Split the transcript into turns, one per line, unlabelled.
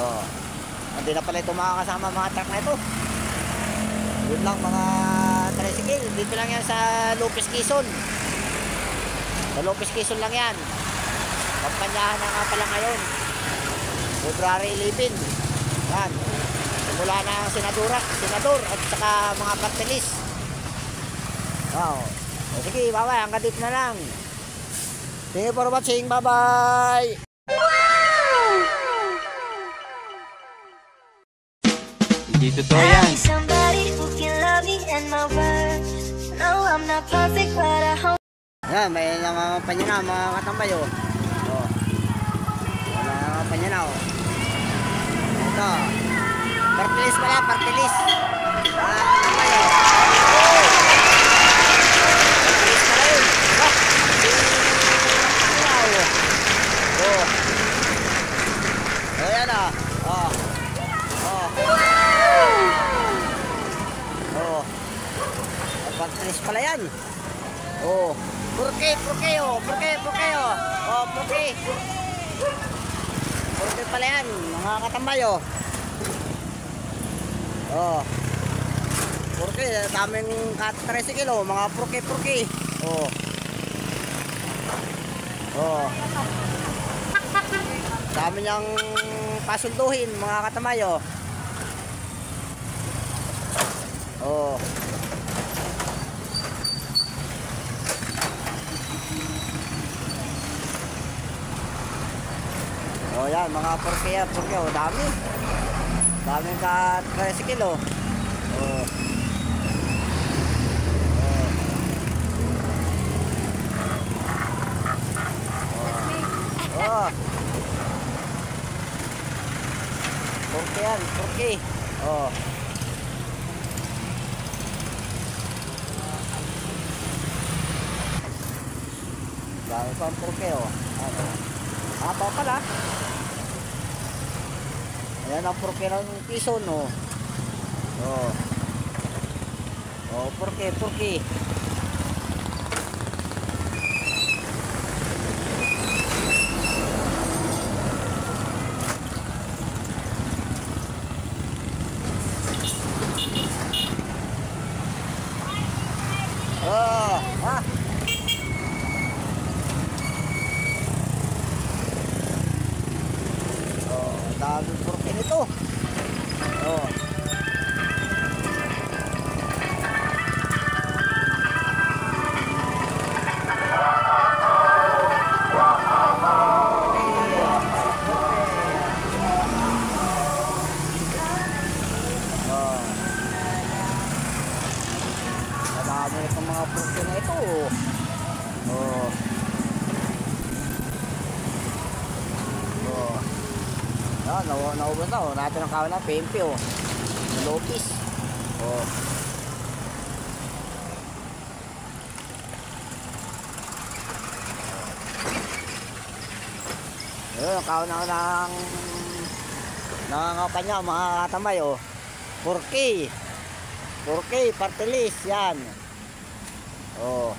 Oh. Hindi na pala ito makakasama mga truck na ito. Yun lang mga tricycle. Dito lang yan sa Lopez Quezon. Sa Lopez Quezon lang yan. Kampanyahan na nga pala ngayon. February 11. Yan. Simula na ang senador at saka mga party list. Wow. O sige, bye-bye. Hanggang dito na lang. Thank you for watching. Bye-bye.
Hindi totoo yan.
Ayan, may nangangampanya na mga katambay oh. Oh. Nangangampanya na oh. Ito. Partilis pala, partilis. Nangangampanya oh. Partilis pala yun. Oh. Ayan ah. Oh. Oh. Oh. Partilis pala yan. Oh. Purke oh. Purke oh. Oh, purke. Purke pala yan. Mga katambay oh. Oh. Purke. Daming 13 kilo. Mga purke. Oh. Oh. Dami niyang pasunduhin mga katambay oh. Oh. Oh yan, mga purke oh, dami. Daming ka 13 kilo. Oh. Oh. Oh. Purke yan, purke. Oh. Dami pang purke oh. Ano? Apa pala? Ayan ang purke ng Quezon oh. Oh. Oh, purke. Oh, ah. Dami purke nito. Oh. Dami itong mga purke na ito. Oh. Ah, naubos na oh. Natin ang kawan na PMP oh. Lopez. Oh. Ayun, ang kawan na ng nangangampanya mga katambay oh. Purke, partilis yan. Oh.